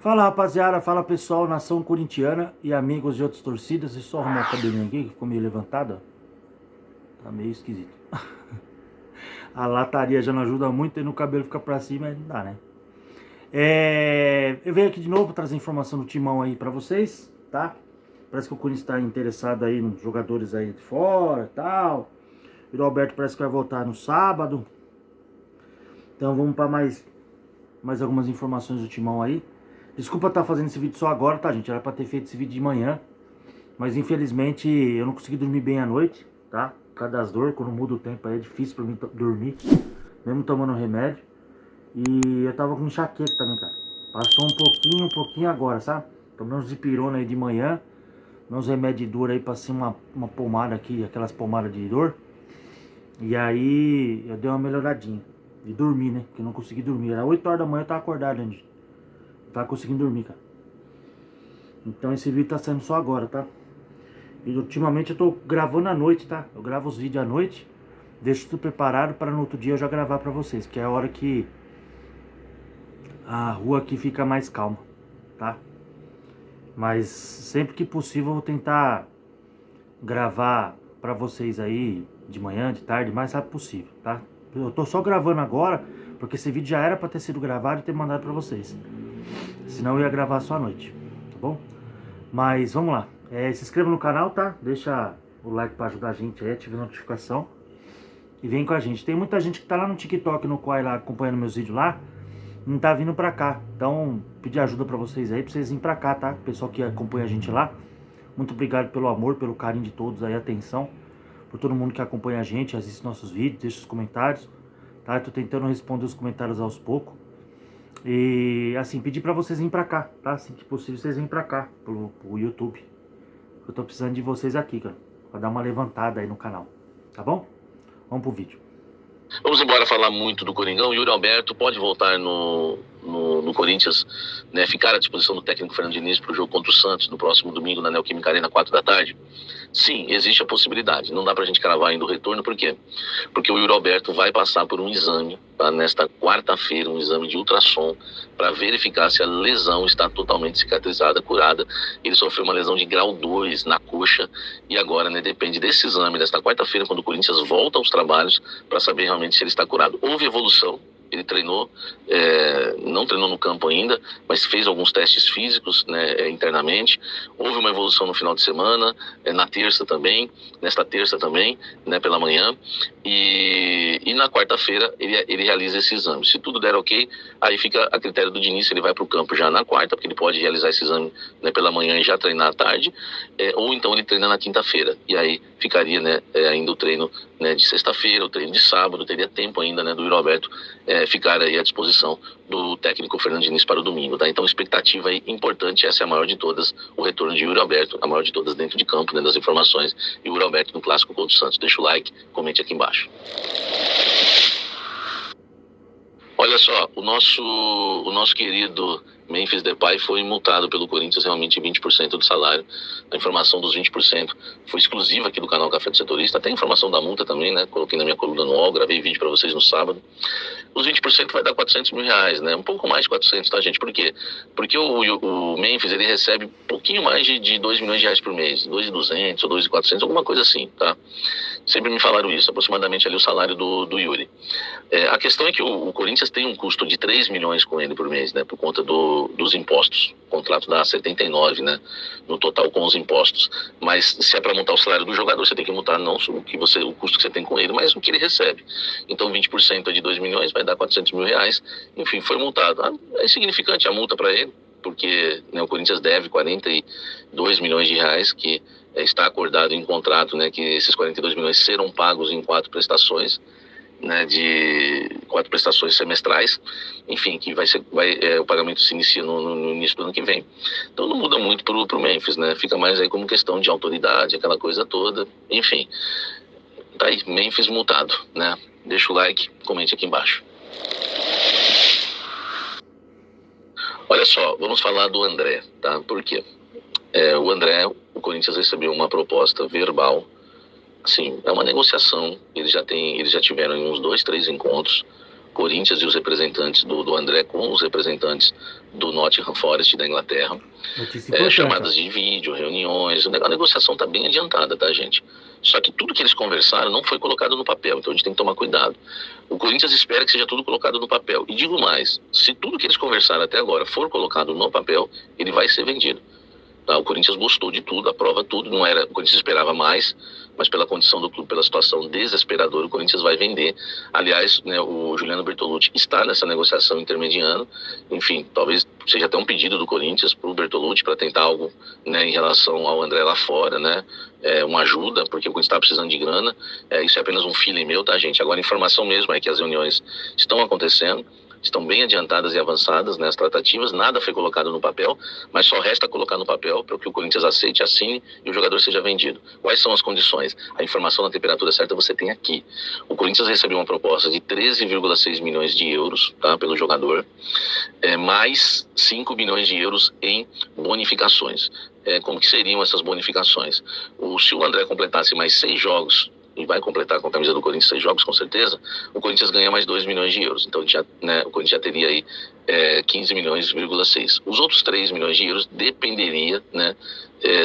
Fala rapaziada, fala pessoal, nação corintiana e amigos de outras torcidas. Deixa eu só arrumar o cabelinho aqui que ficou meio levantado, ó. Tá meio esquisito. A lataria já não ajuda muito e no cabelo fica pra cima, não dá, né? Eu venho aqui de novo trazer informação do timão aí pra vocês, tá? Parece que o Corinthians tá interessado aí nos jogadores aí de fora e tal. E o Alberto parece que vai voltar no sábado. Então vamos pra mais algumas informações do timão aí. Desculpa estar fazendo esse vídeo só agora, tá, gente? Era pra ter feito esse vídeo de manhã. Mas infelizmente eu não consegui dormir bem à noite, tá? Por causa das dores, quando muda o tempo aí é difícil pra mim dormir. Mesmo tomando remédio. E eu tava com enxaqueca também, cara. Passou um pouquinho agora, sabe? Tomei uns dipirona aí de manhã. Uns remédios de dor aí, passei uma pomada aqui, aquelas pomadas de dor. E aí eu dei uma melhoradinha. De dormir, né? Porque eu não consegui dormir. Era 8 horas da manhã, eu tava acordado ainda. Não tava conseguindo dormir, cara. Então esse vídeo tá saindo só agora, tá? E ultimamente eu tô gravando à noite, tá? Eu gravo os vídeos à noite. Deixo tudo preparado para no outro dia eu já gravar pra vocês. Porque é a hora que a rua aqui fica mais calma, tá? Mas sempre que possível eu vou tentar gravar pra vocês aí de manhã, de tarde, o mais rápido possível, tá? Eu tô só gravando agora porque esse vídeo já era pra ter sido gravado e ter mandado pra vocês. Senão eu ia gravar só à noite, tá bom? Mas vamos lá. Se inscreva no canal, tá? Deixa o like pra ajudar a gente aí, ativa a notificação. E vem com a gente. Tem muita gente que tá lá no TikTok, no Quai lá, acompanhando meus vídeos lá. Não tá vindo pra cá. Então, pedir ajuda pra vocês aí, pra vocês virem pra cá, tá? Pessoal que acompanha a gente lá. Muito obrigado pelo amor, pelo carinho de todos aí, atenção. Por todo mundo que acompanha a gente, assiste nossos vídeos, deixa os comentários. Tá? Eu tô tentando responder os comentários aos poucos. E assim, pedir pra vocês virem pra cá, tá? Assim que possível, vocês virem pra cá, pro YouTube. Eu tô precisando de vocês aqui, cara. Pra dar uma levantada aí no canal. Tá bom? Vamos pro vídeo. Vamos embora falar muito do Coringão. O Yuri Alberto pode voltar no Corinthians, né, ficar à disposição do técnico Fernando Diniz para o jogo contra o Santos no próximo domingo na Neoquímica Arena, 4 da tarde? Sim, existe a possibilidade. Não dá pra gente cravar ainda o retorno, por quê? Porque o Yuri Alberto vai passar por um exame, tá, nesta quarta-feira, um exame de ultrassom, para verificar se a lesão está totalmente cicatrizada, curada. Ele sofreu uma lesão de grau 2 na coxa e agora, né, depende desse exame, desta quarta-feira, quando o Corinthians volta aos trabalhos, para saber realmente se ele está curado. Houve evolução. Ele treinou, não treinou no campo ainda, mas fez alguns testes físicos, né, internamente. Houve uma evolução no final de semana, na terça também, nesta terça também, né, pela manhã. E na quarta-feira ele realiza esse exame. Se tudo der ok, aí fica a critério do Diniz, ele vai para o campo já na quarta, porque ele pode realizar esse exame, né, pela manhã e já treinar à tarde, ou então ele treina na quinta-feira. E aí ficaria, né, ainda o treino, né, de sexta-feira, o treino de sábado, teria tempo ainda, né, do Yuri Alberto ficar aí à disposição do técnico Fernando Diniz para o domingo, tá? Então, expectativa aí importante, essa é a maior de todas, o retorno de Yuri Alberto, a maior de todas dentro de campo, né, das informações, e Yuri Alberto no clássico contra o Santos. Deixa o like, comente aqui embaixo. Olha só, o nosso querido Memphis Depay foi multado pelo Corinthians realmente 20% do salário. A informação dos 20% foi exclusiva aqui do canal Café do Setorista. Tem a informação da multa também, né? Coloquei na minha coluna no UOL, gravei vídeo para vocês no sábado. Os 20% vai dar 400 mil reais, né? Um pouco mais de 400, tá, gente? Por quê? Porque o Memphis, ele recebe um pouquinho mais de 2 milhões de reais por mês. 2.200 ou 2.400, alguma coisa assim, tá? Sempre me falaram isso, aproximadamente ali o salário do Yuri. A questão é que o Corinthians tem um custo de 3 milhões com ele por mês, né? Por conta dos impostos. O contrato dá 79, né? No total com os impostos. Mas se é para montar o salário do jogador, você tem que montar não só o custo que você tem com ele, mas o que ele recebe. Então 20% de 2 milhões vai dar 400 mil reais. Enfim, foi multado. É insignificante a multa para ele, porque, né, o Corinthians deve 42 milhões de reais, que está acordado em contrato, né, que esses 42 milhões serão pagos em 4 prestações, né, de 4 prestações semestrais, enfim, que o pagamento se inicia no início do ano que vem. Então não muda muito pro Memphis, né, fica mais aí como questão de autoridade, aquela coisa toda, enfim. Tá aí, Memphis multado, né, deixa o like, comente aqui embaixo. Olha só, vamos falar do André, tá, por quê? O André, o Corinthians recebeu uma proposta verbal. Assim, é uma negociação, eles já tiveram uns 2, 3 encontros. Corinthians e os representantes do André com os representantes do Nottingham Forest da Inglaterra. Chamadas de vídeo, reuniões, a negociação está bem adiantada, tá, gente? Só que tudo que eles conversaram não foi colocado no papel, então a gente tem que tomar cuidado. O Corinthians espera que seja tudo colocado no papel. E digo mais, se tudo que eles conversaram até agora for colocado no papel, ele vai ser vendido. Tá? O Corinthians gostou de tudo, aprova tudo, não era, o Corinthians esperava mais, mas pela condição do clube, pela situação desesperadora, o Corinthians vai vender. Aliás, né, o Juliano Bertolucci está nessa negociação intermediando, enfim, talvez seja até um pedido do Corinthians para o Bertolucci para tentar algo, né, em relação ao André lá fora, né, uma ajuda, porque o Corinthians está precisando de grana. Isso é apenas um feeling meu, tá, gente? Agora a informação mesmo é que as reuniões estão acontecendo, estão bem adiantadas e avançadas nas tratativas, nada foi colocado no papel, mas só resta colocar no papel para que o Corinthians aceite, assine e o jogador seja vendido. Quais são as condições? A informação da temperatura certa você tem aqui. O Corinthians recebeu uma proposta de 13,6 milhões de euros, tá, pelo jogador, mais 5 milhões de euros em bonificações. Como que seriam essas bonificações? Se o André completasse mais 6 jogos, e vai completar com a camisa do Corinthians 6 jogos, com certeza, o Corinthians ganha mais 2 milhões de euros. Então, o Corinthians já teria aí 15 milhões,6. Os outros 3 milhões de euros dependeria, né,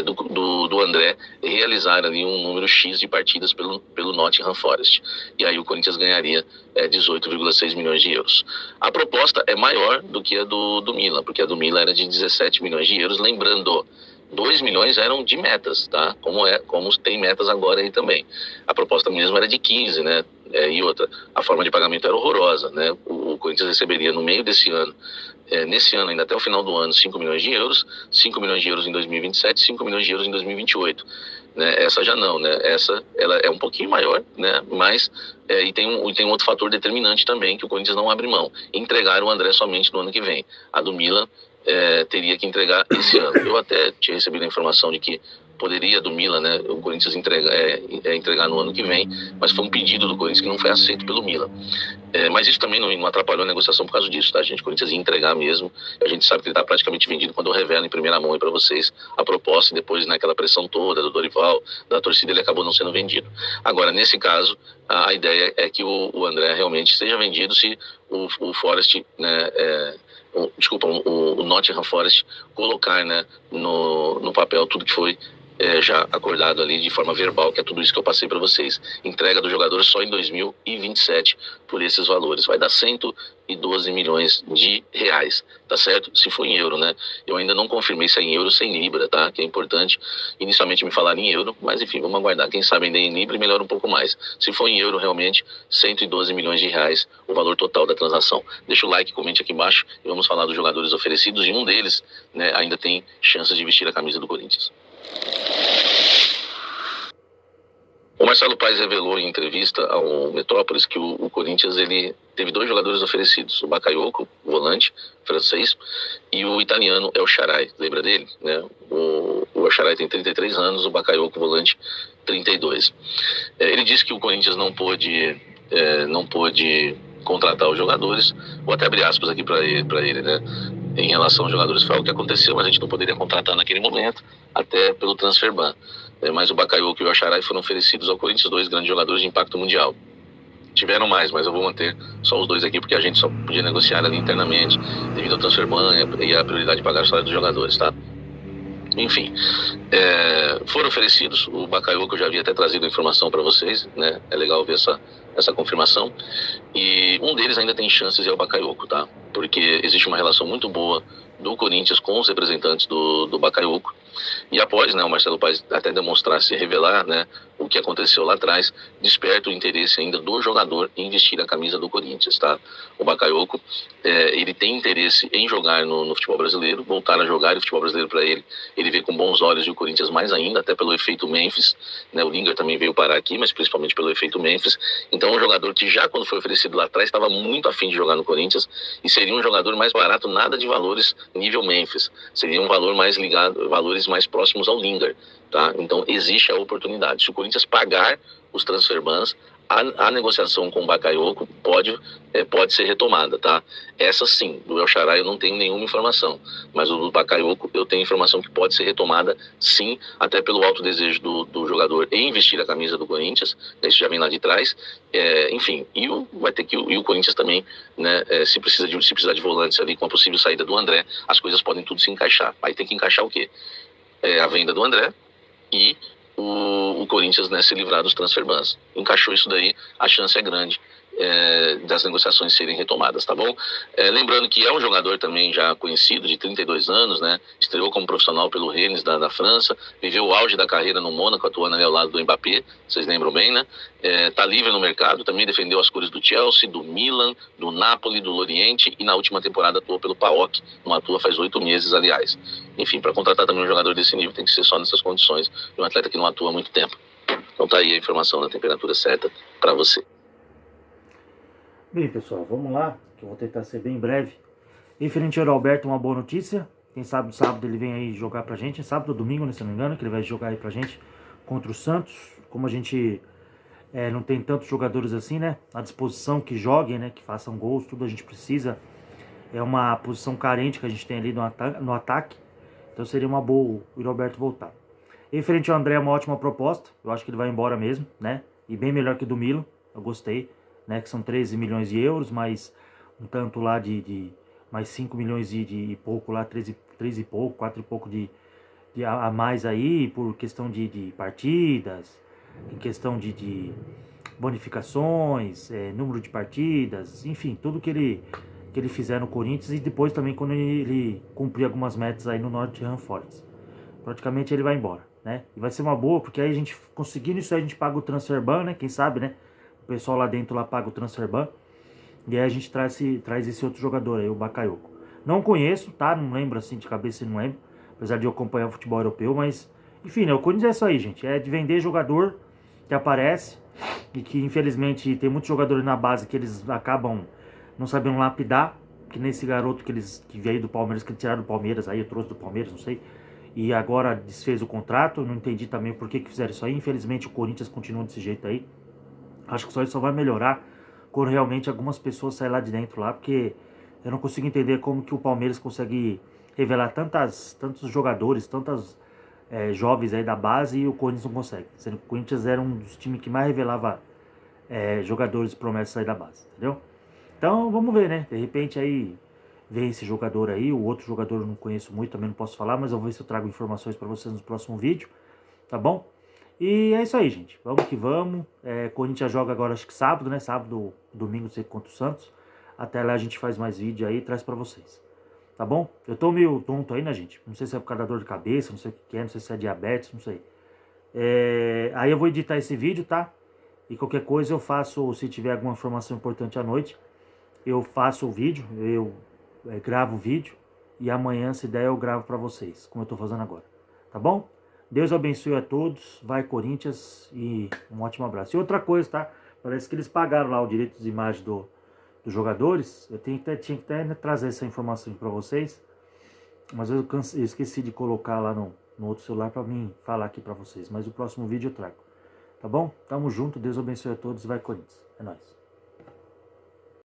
do André realizar ali um número X de partidas pelo Nottingham Forest. E aí o Corinthians ganharia 18,6 milhões de euros. A proposta é maior do que a do Milan, porque a do Milan era de 17 milhões de euros, lembrando... 2 milhões eram de metas, tá? Como tem metas agora aí também. A proposta mesmo era de 15, né? E outra, a forma de pagamento era horrorosa, né? O Corinthians receberia no meio desse ano, nesse ano ainda até o final do ano, 5 milhões de euros, 5 milhões de euros em 2027, 5 milhões de euros em 2028. Né? Essa já não, né? Essa ela é um pouquinho maior, né? Mas e tem um outro fator determinante também que o Corinthians não abre mão: entregar o André somente no ano que vem. A do Milan teria que entregar esse ano. Eu até tinha recebido a informação de que poderia do Milan, né, o Corinthians entregar no ano que vem, mas foi um pedido do Corinthians que não foi aceito pelo Milan. Mas isso também não atrapalhou a negociação por causa disso, tá, gente? O Corinthians ia entregar mesmo. A gente sabe que ele está praticamente vendido quando eu revelo em primeira mão aí para vocês a proposta, e depois naquela pressão toda do Dorival, da torcida, ele acabou não sendo vendido. Agora, nesse caso, a ideia é que o André realmente seja vendido se o Forest, né, o Nottingham Forest colocar, né, no papel tudo que foi já acordado ali de forma verbal, que é tudo isso que eu passei para vocês. Entrega do jogador só em 2027 por esses valores. Vai dar 112 milhões de reais, tá certo? Se for em euro, né? Eu ainda não confirmei se é em euro ou se é em libra, tá? Que é importante. Inicialmente me falaram em euro, mas enfim, vamos aguardar. Quem sabe ainda em libra e melhora um pouco mais. Se for em euro, realmente, 112 milhões de reais, o valor total da transação. Deixa o like, comente aqui embaixo e vamos falar dos jogadores oferecidos, e um deles, né, ainda tem chances de vestir a camisa do Corinthians. O Marcelo Paes revelou em entrevista ao Metrópolis que o Corinthians ele teve 2 jogadores oferecidos: o Bakayoko, volante francês, e o italiano El Shaarawy. Lembra dele? Né? O El Shaarawy tem 33 anos, o Bakayoko, volante, 32. Ele disse que o Corinthians não pôde contratar os jogadores, vou até abrir aspas aqui para ele, né? Em relação aos jogadores, foi algo que aconteceu, mas a gente não poderia contratar naquele momento, até pelo transfer ban. Mas o Bakayoko e o El Shaarawy foram oferecidos ao Corinthians, 2 grandes jogadores de impacto mundial. Tiveram mais, mas eu vou manter só os 2 aqui, porque a gente só podia negociar ali internamente, devido ao transfer ban e a prioridade de pagar o salário dos jogadores, tá? Enfim, foram oferecidos. O Bakayoko, eu já havia até trazido a informação para vocês, né? É legal ver essa confirmação. E um deles ainda tem chances, é o Bakayoko, tá? Porque existe uma relação muito boa do Corinthians com os representantes do Bakayoko. E após, né, o Marcelo Paes até demonstrar, se revelar, né, o que aconteceu lá atrás, desperta o interesse ainda do jogador em vestir a camisa do Corinthians, tá? O Bakayoko, ele tem interesse em jogar no futebol brasileiro, voltar a jogar, e o futebol brasileiro para ele vê com bons olhos, e o Corinthians mais ainda, até pelo efeito Memphis, né? O Lingard também veio parar aqui, mas principalmente pelo efeito Memphis. Então, um jogador que já quando foi oferecido lá atrás estava muito afim de jogar no Corinthians, e seria um jogador mais barato, nada de valores nível Memphis, seria um valor mais ligado, valores mais próximos ao Lingard, tá? Então existe a oportunidade. Se o Corinthians pagar os transfer bans, a negociação com o Bakayoko pode ser retomada, tá? Essa sim, do El Shaarawy eu não tenho nenhuma informação, mas o do Bakayoko eu tenho informação que pode ser retomada sim, até pelo alto desejo do jogador em vestir a camisa do Corinthians, isso já vem lá de trás, enfim, e o Corinthians também, né, se precisar de volantes ali com a possível saída do André, as coisas podem tudo se encaixar. Aí tem que encaixar o quê? A venda do André e o Corinthians, né, se livrar dos transfer bans. Encaixou isso daí, a chance é grande das negociações serem retomadas, tá bom? Lembrando que é um jogador também já conhecido, de 32 anos, né? Estreou como profissional pelo Rennes da França, viveu o auge da carreira no Mônaco, atuando ali ao lado do Mbappé, vocês lembram bem, né? Tá livre no mercado, também defendeu as cores do Chelsea, do Milan, do Napoli, do Loriente, e na última temporada atuou pelo PAOK, não atua faz 8 meses, aliás. Enfim, para contratar também um jogador desse nível tem que ser só nessas condições, de um atleta que não atua há muito tempo. Então tá aí a informação da temperatura certa para você. Bem, pessoal, vamos lá, que eu vou tentar ser bem breve. Referente ao Alberto, uma boa notícia. Quem sabe no sábado ele vem aí jogar pra gente. Sábado ou domingo, né, se não me engano, que ele vai jogar aí pra gente contra o Santos. Como a gente não tem tantos jogadores assim, né, à disposição que joguem, né, que façam gols, tudo a gente precisa. É uma posição carente que a gente tem ali no ataque. Então seria uma boa o Roberto voltar. Referente ao André, é uma ótima proposta. Eu acho que ele vai embora mesmo, né? E bem melhor que o do Milo. Eu gostei, né? Que são 13 milhões de euros, mais um tanto lá mais 5 milhões e pouco lá, 3 e pouco, 4 e pouco a mais aí, por questão de partidas, em questão de bonificações, número de partidas, enfim, tudo que ele fizer no Corinthians, e depois também quando ele cumprir algumas metas aí no Nottingham Forest. Praticamente ele vai embora, né? E vai ser uma boa, porque aí a gente, conseguindo isso aí, a gente paga o transfer ban, né? Quem sabe, né? O pessoal lá dentro lá paga o transfer ban. E aí a gente traz esse outro jogador aí, o Bakayoko. Não conheço, tá? Não lembro assim de cabeça, não lembro. Apesar de eu acompanhar o futebol europeu, mas... Enfim, né? O Corinthians é isso aí, gente. É de vender jogador que aparece e que, infelizmente, tem muitos jogadores na base que eles acabam não sabendo lapidar. Que nem esse garoto que veio do Palmeiras, que tiraram do Palmeiras, aí eu trouxe do Palmeiras, não sei. E agora desfez o contrato. Não entendi também por que fizeram isso aí. Infelizmente, o Corinthians continua desse jeito aí. Acho que isso só vai melhorar quando realmente algumas pessoas saírem lá de dentro lá, porque eu não consigo entender como que o Palmeiras consegue revelar tantos jogadores, jovens aí da base, e o Corinthians não consegue. Sendo que o Corinthians era um dos times que mais revelava jogadores promessas aí da base, entendeu? Então vamos ver, né? De repente aí vem esse jogador aí, o outro jogador eu não conheço muito, também não posso falar, mas eu vou ver se eu trago informações para vocês no próximo vídeo, tá bom? E é isso aí, gente. Vamos que vamos. Corinthians joga agora, acho que sábado, né? Sábado, domingo, não sei, contra o Santos. Até lá a gente faz mais vídeo aí e traz pra vocês. Tá bom? Eu tô meio tonto aí, né, gente? Não sei se é por causa da dor de cabeça, não sei o que é, não sei se é diabetes, não sei. Aí eu vou editar esse vídeo, tá? E qualquer coisa eu faço, se tiver alguma informação importante à noite, eu faço o vídeo, eu gravo o vídeo. E amanhã, se der, eu gravo pra vocês, como eu tô fazendo agora. Tá bom? Deus abençoe a todos, vai Corinthians e um ótimo abraço. E outra coisa, tá? Parece que eles pagaram lá o direito de imagem dos jogadores. Eu tinha que até trazer essa informação para vocês, mas eu esqueci de colocar lá no outro celular para mim falar aqui para vocês. Mas o próximo vídeo eu trago, tá bom? Tamo junto, Deus abençoe a todos e vai Corinthians. É nóis.